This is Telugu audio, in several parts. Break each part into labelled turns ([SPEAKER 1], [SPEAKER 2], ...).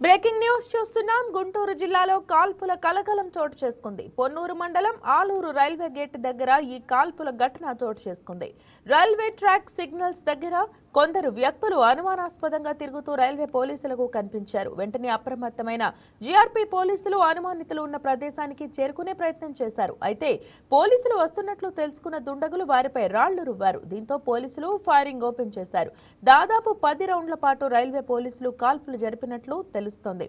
[SPEAKER 1] బ్రేకింగ్ న్యూస్ చూస్తున్నాం. గుంటూరు జిల్లాలో కాల్పుల కలకలం చోటు చేసుకుంది. పొన్నూరు మండలం ఆలూరు రైల్వే గేట్ దగ్గర ఈ కాల్పుల ఘటన చోటు చేసుకుంది. రైల్వే ట్రాక్ సిగ్నల్స్ దగ్గర కొందరు వ్యక్తులు అనుమానాస్పదంగా తిరుగుతూ రైల్వే పోలీసులకు కనిపించారు. వెంటనే అప్రమత్తమైన జీఆర్పీ పోలీసులు అనుమానితులు ఉన్న ప్రదేశానికి చేరుకునే ప్రయత్నం చేశారు. అయితే పోలీసులు వస్తున్నట్లు తెలుసుకున్న దుండగులు వారిపై రాళ్లు రువ్వారు. దీంతో పోలీసులు ఫైరింగ్ ఓపెన్ చేశారు. దాదాపు 10 రౌండ్ల పాటు రైల్వే పోలీసులు కాల్పులు జరిపినట్లు తెలుస్తోంది.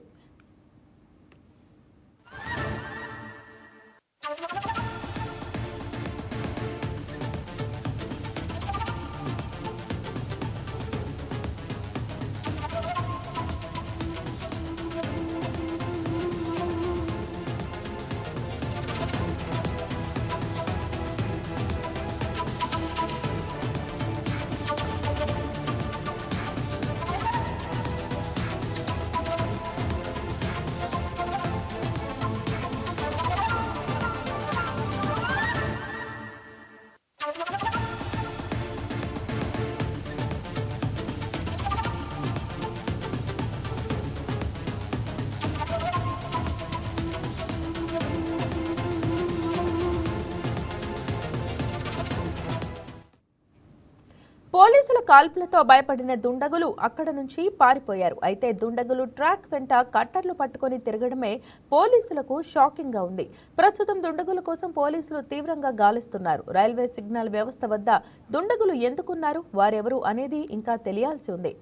[SPEAKER 1] పోలీసుల కాల్పులతో భయపడిన దుండగులు అక్కడ నుంచి పారిపోయారు. అయితే దుండగులు ట్రాక్ వెంట కట్టర్లు పట్టుకొని తిరగడమే పోలీసులకు షాకింగ్ గా ఉంది. ప్రస్తుతం దుండగుల కోసం పోలీసులు తీవ్రంగా గాలిస్తున్నారు. రైల్వే సిగ్నల్ వ్యవస్థ వద్ద దుండగులు ఎందుకున్నారు, వారెవరు అనేది ఇంకా తెలియాల్సి ఉంది.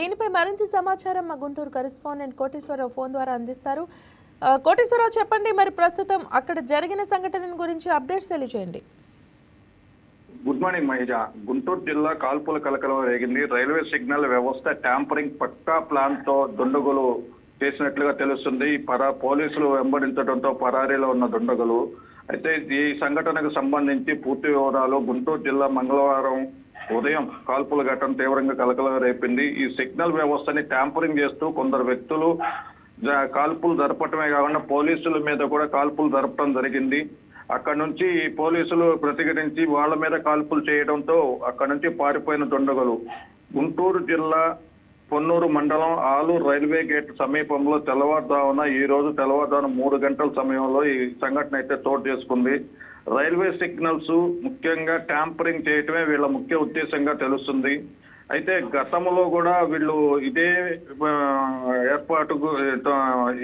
[SPEAKER 1] దీనిపై మరింత సమాచారం మా గుంటూరు కరెస్పాండెంట్ కోటేశ్వరరావు ఫోన్ ద్వారా అందిస్తారు. కోటేశ్వరరావు, చెప్పండి, మరి ప్రస్తుతం అక్కడ జరిగిన సంఘటన గురించి అప్డేట్స్ తెలియజేయండి.
[SPEAKER 2] Good morning మహిజ. గుంటూరు జిల్లా కాల్పుల కలకలం రేగింది. రైల్వే సిగ్నల్ వ్యవస్థ ట్యాంపరింగ్ పక్కా ప్లాన్ తో దుండగులు చేసినట్లుగా తెలుస్తుంది. పోలీసులు వెంబడించడంతో పరారీలో ఉన్న దుండగులు. అయితే ఈ సంఘటనకు సంబంధించి పూర్తి వివరాలు గుంటూరు జిల్లా మంగళవారం ఉదయం కాల్పుల ఘటన తీవ్రంగా కలకలం రేపింది. ఈ సిగ్నల్ వ్యవస్థని ట్యాంపరింగ్ చేస్తూ కొందరు వ్యక్తులు కాల్పులు జరపటమే కాకుండా పోలీసుల మీద కూడా కాల్పులు జరపడం జరిగింది. అక్కడ నుంచి పోలీసులు ప్రతిఘటించి వాళ్ళ మీద కాల్పులు చేయడంతో అక్కడ నుంచి పారిపోయిన దుండగులు గుంటూరు జిల్లా పొన్నూరు మండలం ఆలూరు రైల్వే గేట్ సమీపంలో ఈ రోజు తెల్లవారుజామున 3 గంటల సమయంలో ఈ సంఘటన అయితే చోటు చేసుకుంది. రైల్వే సిగ్నల్స్ ముఖ్యంగా ట్యాంపరింగ్ చేయటమే వీళ్ళ ముఖ్య ఉద్దేశంగా తెలుస్తుంది. అయితే గతంలో కూడా వీళ్ళు ఇదే ఏర్పాటుకు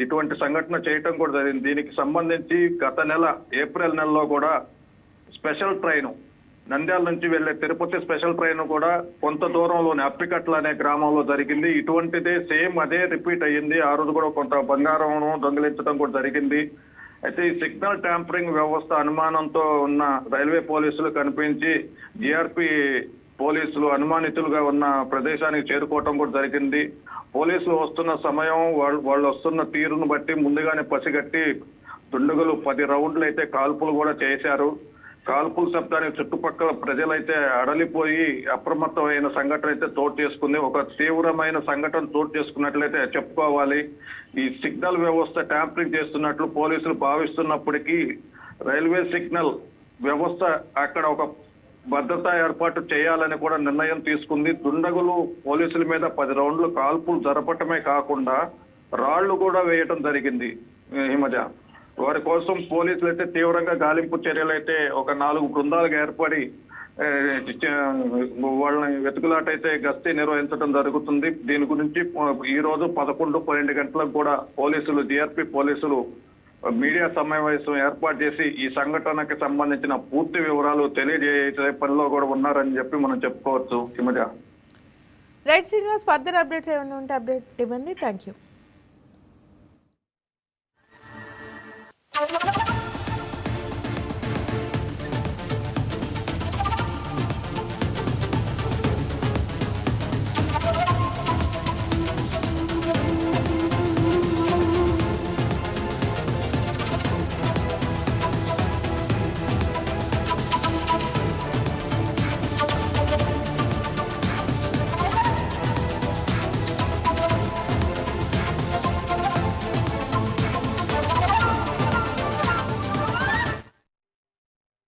[SPEAKER 2] ఇటువంటి సంఘటన చేయటం కూడా జరిగింది. దీనికి సంబంధించి గత నెల ఏప్రిల్ నెలలో కూడా స్పెషల్ ట్రైన్ నంద్యాల నుంచి వెళ్లే తిరుపతి స్పెషల్ ట్రైన్ కూడా కొంత దూరంలోని అప్పికట్ల అనే గ్రామంలో జరిగింది. ఇటువంటిదే సేమ్ అదే రిపీట్ అయ్యింది. ఆ రోజు కూడా కొంత బంగారం దొంగిలించడం కూడా జరిగింది. అయితే ఈ సిగ్నల్ ట్యాంపరింగ్ వ్యవస్థ అనుమానంతో ఉన్న రైల్వే పోలీసులు కనిపించి జీఆర్పీ పోలీసులు అనుమానితులుగా ఉన్న ప్రదేశానికి చేరుకోవటం కూడా జరిగింది. పోలీసులు వస్తున్న సమయం వాళ్ళు వస్తున్న తీరును బట్టి ముందుగానే పసిగట్టి దుండగులు 10 రౌండ్లు అయితే కాల్పులు కూడా చేశారు. కాల్పుల శబ్దానికి చుట్టుపక్కల ప్రజలైతే అడలిపోయి అప్రమత్తమైన సంఘటన అయితే చోటు చేసుకుంది. ఒక తీవ్రమైన సంఘటన చోటు చేసుకున్నట్లయితే చెప్పుకోవాలి. ఈ సిగ్నల్ వ్యవస్థ ట్యాంపరింగ్ చేస్తున్నట్లు పోలీసులు భావిస్తున్నప్పటికీ రైల్వే సిగ్నల్ వ్యవస్థ అక్కడ ఒక భద్రతా ఏర్పాటు చేయాలని కూడా నిర్ణయం తీసుకుంది. దుండగులు పోలీసుల మీద 10 రౌండ్లు కాల్పులు జరపటమే కాకుండా రాళ్లు కూడా వేయటం జరిగింది. హిమజ, వారి కోసం పోలీసులు అయితే తీవ్రంగా గాలింపు చర్యలు అయితే ఒక 4 బృందాలుగా ఏర్పడి వాళ్ళని వెతుకులాట అయితే గస్తీ నిర్వహించడం జరుగుతుంది. దీని గురించి ఈ రోజు 11-12 గంటలకు కూడా పోలీసులు జీఆర్పీ పోలీసులు మీడియా సమావేశం ఏర్పాటు చేసి ఈ సంఘటనకి సంబంధించిన పూర్తి వివరాలు తెలియజేసే పనిలో కూడా ఉన్నారని చెప్పి మనం చెప్పుకోవచ్చు. Himaja,
[SPEAKER 1] right Srinivas, further updates ఏమైనా ఉంటే అప్డేట్ ఇవ్వండి. Thank you.